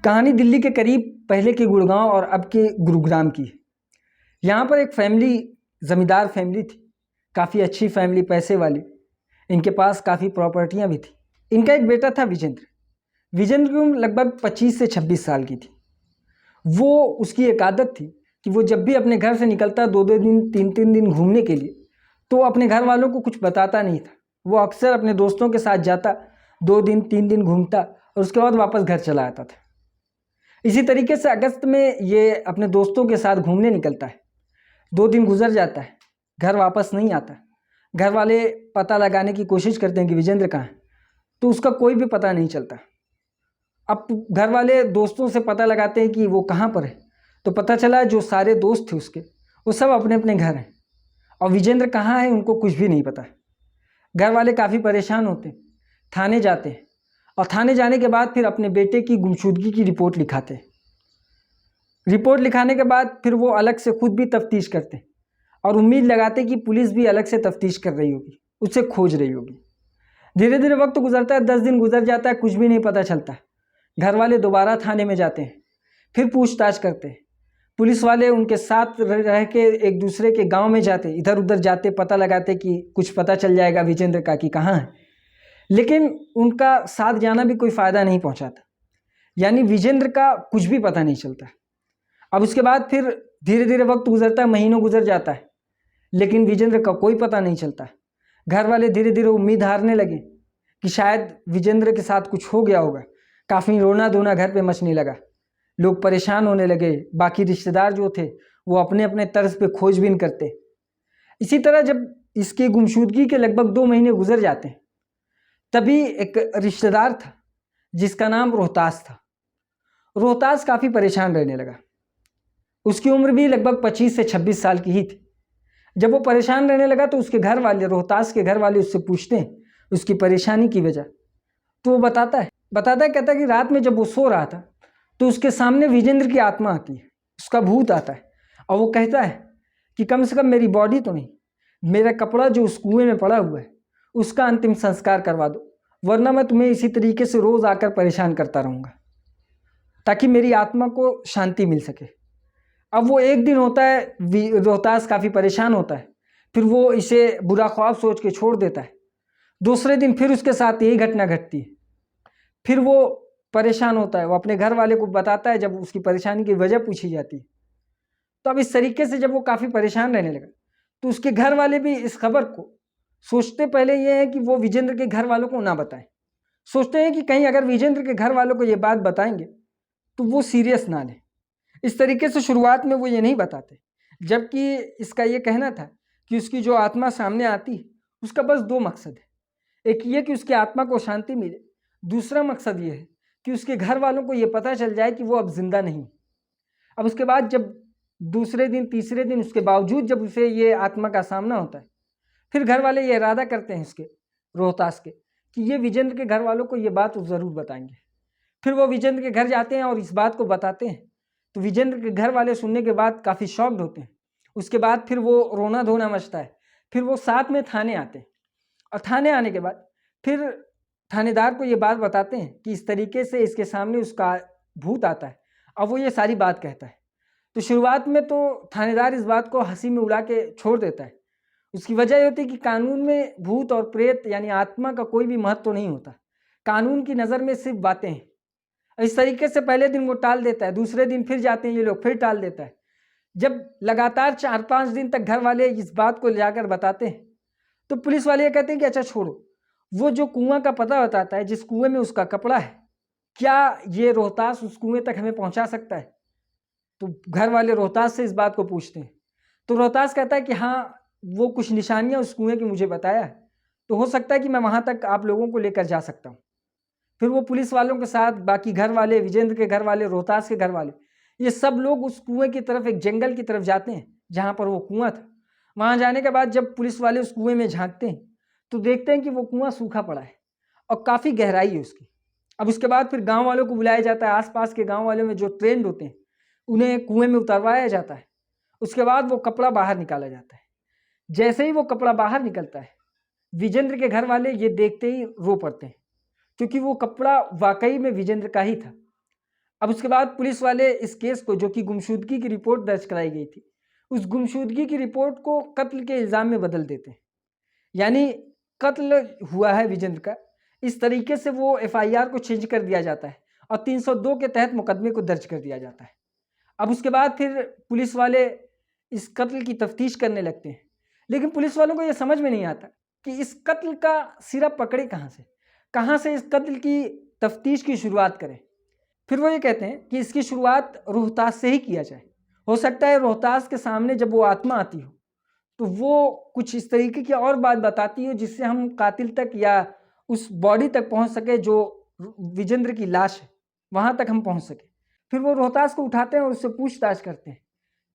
कहानी दिल्ली के करीब पहले के गुड़गांव और अब के गुरुग्राम की है। यहाँ पर एक फैमिली, ज़मींदार फैमिली थी, काफ़ी अच्छी फैमिली, पैसे वाली। इनके पास काफ़ी प्रॉपर्टियाँ भी थी। इनका एक बेटा था विजेंद्र। विजेंद्र की उम्र लगभग 25 से 26 साल की थी। उसकी एक आदत थी कि वो जब भी अपने घर से निकलता 2-2 दिन 3-3 दिन घूमने के लिए, तो अपने घर वालों को कुछ बताता नहीं था। वो अक्सर अपने दोस्तों के साथ जाता, 2 दिन 3 दिन घूमता और उसके बाद वापस घर चला आता था। इसी तरीके से अगस्त में ये अपने दोस्तों के साथ घूमने निकलता है। 2 दिन गुजर जाता है, घर वापस नहीं आता। घर वाले पता लगाने की कोशिश करते हैं कि विजेंद्र कहाँ है, तो उसका कोई भी पता नहीं चलता। अब घर वाले दोस्तों से पता लगाते हैं कि वो कहाँ पर है, तो पता चला जो सारे दोस्त थे उसके, वो सब अपने अपने घर हैं और विजेंद्र कहाँ है उनको कुछ भी नहीं पता। घर वाले काफ़ी परेशान होते हैं, थाने जाते हैं और थाने जाने के बाद फिर अपने बेटे की गुमशुदगी की रिपोर्ट लिखाते हैं। रिपोर्ट लिखाने के बाद फिर वो अलग से खुद भी तफ्तीश करते हैं और उम्मीद लगाते कि पुलिस भी अलग से तफ्तीश कर रही होगी, उसे खोज रही होगी। धीरे धीरे वक्त गुजरता है, 10 दिन गुजर जाता है, कुछ भी नहीं पता चलता। घर वाले दोबारा थाने में जाते हैं, फिर पूछताछ करते हैं। पुलिस वाले उनके साथ रह के एक दूसरे के गांव में जाते, इधर उधर जाते, पता लगाते कि कुछ पता चल जाएगा विजेंद्र का कि कहाँ है। लेकिन उनका साथ जाना भी कोई फ़ायदा नहीं पहुंचाता, यानी विजेंद्र का कुछ भी पता नहीं चलता। अब उसके बाद फिर धीरे धीरे वक्त गुजरता है, महीनों गुजर जाता है, लेकिन विजेंद्र का कोई पता नहीं चलता। घर वाले धीरे धीरे उम्मीद हारने लगे कि शायद विजेंद्र के साथ कुछ हो गया होगा। काफ़ी रोना धोना घर पे मचने लगा, लोग परेशान होने लगे। बाकी रिश्तेदार जो थे वो अपने अपने तर्ज पे खोजबीन करते। इसी तरह जब इसकी गुमशुदगी के लगभग 2 महीने गुजर जाते हैं, तभी एक रिश्तेदार था जिसका नाम रोहतास था। रोहतास काफ़ी परेशान रहने लगा। उसकी उम्र भी लगभग 25 से 26 साल की ही थी। जब वो परेशान रहने लगा तो उसके घर वाले, रोहतास के घर वाले उससे पूछते हैं उसकी परेशानी की वजह, तो वो बताता है कहता है कि रात में जब वो सो रहा था तो उसके सामने विजेंद्र की आत्मा आती है, उसका भूत आता है और वो कहता है कि कम से कम मेरी बॉडी तो नहीं, मेरा कपड़ा जो उस कुएं में पड़ा हुआ है उसका अंतिम संस्कार करवा दो, वरना मैं तुम्हें इसी तरीके से रोज़ आकर परेशान करता रहूँगा ताकि मेरी आत्मा को शांति मिल सके। अब वो एक दिन होता है, रोहतास काफ़ी परेशान होता है, फिर वो इसे बुरा ख्वाब सोच के छोड़ देता है। दूसरे दिन फिर उसके साथ यही घटना घटती है। फिर वो परेशान होता है, वो अपने घर वाले को बताता है जब उसकी परेशानी की वजह पूछी जाती है। तो अब इस तरीके से जब वो काफ़ी परेशान रहने लगा तो उसके घर वाले भी इस खबर को सोचते पहले ये है कि वो विजेंद्र के घर वालों को ना बताएं। सोचते हैं कि कहीं अगर विजेंद्र के घर वालों को ये बात बताएंगे तो वो सीरियस ना लें। इस तरीके से शुरुआत में वो ये नहीं बताते, जबकि इसका ये कहना था कि उसकी जो आत्मा सामने आती है उसका बस 2 मकसद है। एक ये कि उसकी आत्मा को शांति मिले, दूसरा मकसद ये है कि उसके घर वालों को ये पता चल जाए कि वो अब जिंदा नहीं। अब उसके बाद जब दूसरे दिन तीसरे दिन उसके बावजूद जब उसे ये आत्मा का सामना होता है, फिर घर वाले ये इरादा करते हैं इसके, रोहतास के, कि ये विजेंद्र के घर वालों को ये बात ज़रूर बताएंगे। फिर वो विजेंद्र के घर जाते हैं और इस बात को बताते हैं, तो विजेंद्र के घर वाले सुनने के बाद काफ़ी शॉक्ड होते हैं। उसके बाद फिर वो रोना धोना मचता है। फिर वो साथ में थाने आते हैं और थाने आने के बाद फिर थानेदार को ये बात बताते हैं कि इस तरीके से इसके सामने उसका भूत आता है और वो ये सारी बात कहता है। तो शुरुआत में तो थानेदार इस बात को हंसी में उड़ा के छोड़ देता है। उसकी वजह ये होती है कि कानून में भूत और प्रेत यानी आत्मा का कोई भी महत्व नहीं होता। कानून की नज़र में सिर्फ बातें हैं। इस तरीके से पहले दिन वो टाल देता है, दूसरे दिन फिर जाते हैं ये लोग, फिर टाल देता है। जब लगातार 4-5 दिन तक घर वाले इस बात को ले जाकर बताते हैं तो पुलिस वाले ये कहते हैं कि अच्छा छोड़ो, वो जो कुआं का पता बताता है, जिस कुएं में उसका कपड़ा है, क्या ये रोहतास उस कुएं तक हमें पहुंचा सकता है? तो घर वाले रोहतास से इस बात को पूछते हैं। तो रोहतास कहता है कि हाँ, वो कुछ निशानियां उस कुएं की मुझे बताया है, तो हो सकता है कि मैं वहां तक आप लोगों को लेकर जा सकता हूँ। फिर वो पुलिस वालों के साथ बाकी घर वाले, विजेंद्र के घर वाले, रोहतास के घर वाले, ये सब लोग उस कुएं की तरफ, एक जंगल की तरफ जाते हैं जहाँ पर वो कुआं था। वहाँ जाने के बाद जब पुलिस वाले उस कुएं में झांकते हैं तो देखते हैं कि वो कुआं सूखा पड़ा है और काफ़ी गहराई है उसकी। अब उसके बाद फिर गाँव वालों को बुलाया जाता है, आसपास के गाँव वालों में जो ट्रेंड होते हैं उन्हें कुएं में उतरवाया जाता है। उसके बाद वो कपड़ा बाहर निकाला जाता है। जैसे ही वो कपड़ा बाहर निकलता है, विजेंद्र के घर वाले ये देखते ही रो पड़ते हैं, क्योंकि वो कपड़ा वाकई में विजेंद्र का ही था। अब उसके बाद पुलिस वाले इस केस को, जो कि गुमशुदगी की रिपोर्ट दर्ज कराई गई थी, उस गुमशुदगी की रिपोर्ट को कत्ल के इल्ज़ाम में बदल देते हैं। यानी कत्ल हुआ है विजेंद्र का, इस तरीके से वो एफआईआर को चेंज कर दिया जाता है और 302 के तहत मुकदमे को दर्ज कर दिया जाता है। अब उसके बाद फिर पुलिस वाले इस कत्ल की तफ्तीश करने लगते हैं, लेकिन पुलिस वालों को ये समझ में नहीं आता कि इस कत्ल का सिरा पकड़े कहाँ से इस कत्ल की तफ्तीश की शुरुआत करें। फिर वो ये कहते हैं कि इसकी शुरुआत रोहतास से ही किया जाए। हो सकता है रोहतास के सामने जब वो आत्मा आती हो तो वो कुछ इस तरीके की और बात बताती हो जिससे हम कातिल तक या उस बॉडी तक पहुंच सके जो विजेंद्र की लाश है, वहां तक हम पहुंच सके। फिर वो रोहतास को उठाते हैं और उससे पूछताछ करते हैं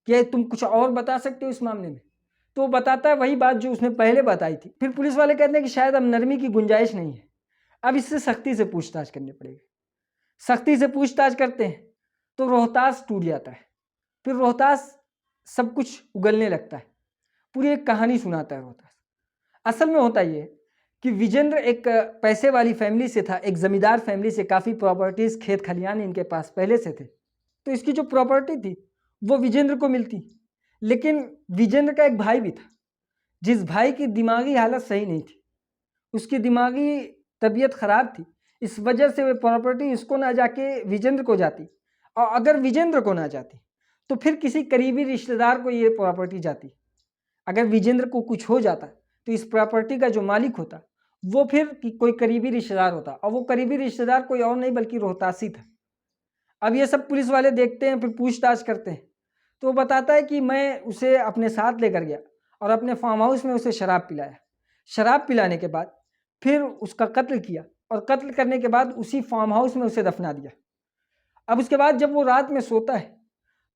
कि तुम कुछ और बता सकते हो इस मामले में। तो वो बताता है वही बात जो उसने पहले बताई थी। फिर पुलिस वाले कहते हैं कि शायद अब नरमी की गुंजाइश नहीं है, अब इससे सख्ती से पूछताछ करनी पड़ेगी। सख्ती से पूछताछ करते हैं तो रोहतास टूट जाता है। फिर रोहतास सब कुछ उगलने लगता है, पूरी एक कहानी सुनाता है रोहतास। असल में होता ये कि विजेंद्र एक पैसे वाली फैमिली से था, एक जमींदार फैमिली से, काफ़ी प्रॉपर्टीज़, खेत खलियान इनके पास पहले से थे। तो इसकी जो प्रॉपर्टी थी वो विजेंद्र को मिलती, लेकिन विजेंद्र का एक भाई भी था जिस भाई की दिमागी हालत सही नहीं थी, उसकी दिमागी तबीयत खराब थी। इस वजह से वो प्रॉपर्टी इसको ना जाके विजेंद्र को जाती, और अगर विजेंद्र को ना जाती तो फिर किसी करीबी रिश्तेदार को ये प्रॉपर्टी जाती। अगर विजेंद्र को कुछ हो जाता तो इस प्रॉपर्टी का जो मालिक होता वो फिर कोई करीबी रिश्तेदार होता, और वो करीबी रिश्तेदार कोई और नहीं बल्कि रोहतासी था। अब ये सब पुलिस वाले देखते हैं, फिर पूछताछ करते हैं। तो वो बताता है कि मैं उसे अपने साथ लेकर गया और अपने फार्म हाउस में उसे शराब पिलाया। शराब पिलाने के बाद फिर उसका कत्ल किया, और कत्ल करने के बाद उसी फार्म हाउस में उसे दफना दिया। अब उसके बाद जब वो रात में सोता है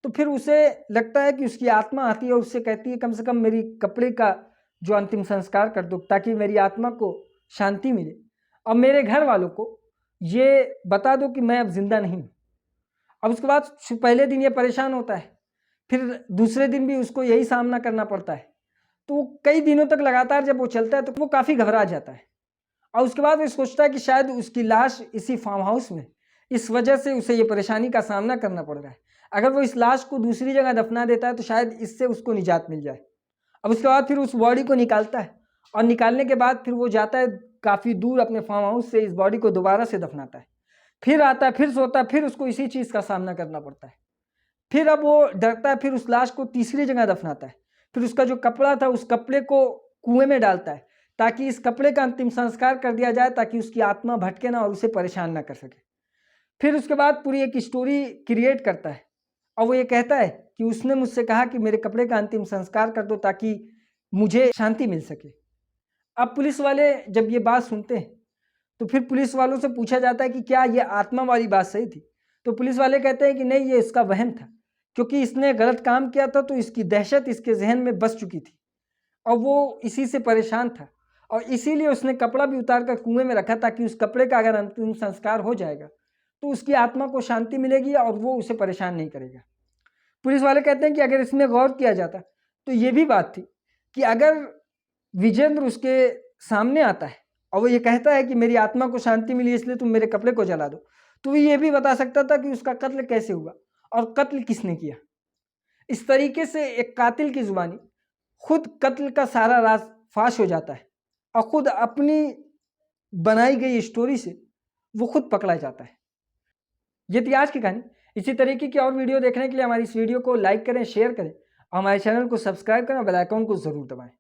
तो फिर उसे लगता है कि उसकी आत्मा आती है और उससे कहती है कम से कम मेरी कपड़े का जो अंतिम संस्कार कर दो ताकि मेरी आत्मा को शांति मिले, और मेरे घर वालों को ये बता दो कि मैं अब जिंदा नहीं हूँ। अब उसके बाद पहले दिन ये परेशान होता है, फिर दूसरे दिन भी उसको यही सामना करना पड़ता है। तो कई दिनों तक लगातार जब वो चलता है तो वो काफ़ी घबरा जाता है, और उसके बाद वो सोचता है कि शायद उसकी लाश इसी फार्म हाउस में, इस वजह से उसे ये परेशानी का सामना करना पड़ रहा है। अगर वो इस लाश को दूसरी जगह दफना देता है तो शायद इससे उसको निजात मिल जाए। अब उसके बाद फिर उस बॉडी को निकालता है, और निकालने के बाद फिर वो जाता है काफ़ी दूर अपने फार्म हाउस से, इस बॉडी को दोबारा से दफनाता है। फिर आता है, फिर सोता है, फिर उसको इसी चीज़ का सामना करना पड़ता है। फिर अब वो डरता है, फिर उस लाश को तीसरी जगह दफनाता है। फिर उसका जो कपड़ा था उस कपड़े को कुएं में डालता है ताकि इस कपड़े का अंतिम संस्कार कर दिया जाए, ताकि उसकी आत्मा भटके ना और उसे परेशान ना कर सके। फिर उसके बाद पूरी एक स्टोरी क्रिएट करता है, और वो ये कहता है कि उसने मुझसे कहा कि मेरे कपड़े का अंतिम संस्कार कर दो ताकि मुझे शांति मिल सके। अब पुलिस वाले जब ये बात सुनते हैं तो फिर पुलिस वालों से पूछा जाता है कि क्या ये आत्मा वाली बात सही थी। तो पुलिस वाले कहते हैं कि नहीं, ये इसका वहम था, क्योंकि इसने गलत काम किया था तो इसकी दहशत इसके जहन में बस चुकी थी और वो इसी से परेशान था, और इसीलिए उसने कपड़ा भी उतार कर कुएं में रखा ताकि उस कपड़े का अगर अंतिम संस्कार हो जाएगा तो उसकी आत्मा को शांति मिलेगी और वो उसे परेशान नहीं करेगा। पुलिस वाले कहते हैं कि अगर इसमें गौर किया जाता तो ये भी बात थी कि अगर विजेंद्र उसके सामने आता है और वो ये कहता है कि मेरी आत्मा को शांति मिली इसलिए तुम मेरे कपड़े को जला दो, तो वो ये भी बता सकता था कि उसका कत्ल कैसे हुआ और कत्ल किसने किया। इस तरीके से एक कातिल की जुबानी खुद कत्ल का सारा राज फाश हो जाता है और खुद अपनी बनाई गई स्टोरी से वो खुद पकड़ा जाता है। ये थी आज की कहानी। इसी तरीके की और वीडियो देखने के लिए हमारी इस वीडियो को लाइक करें, शेयर करें और हमारे चैनल को सब्सक्राइब करें और बेल आइकन को ज़रूर दबाएं।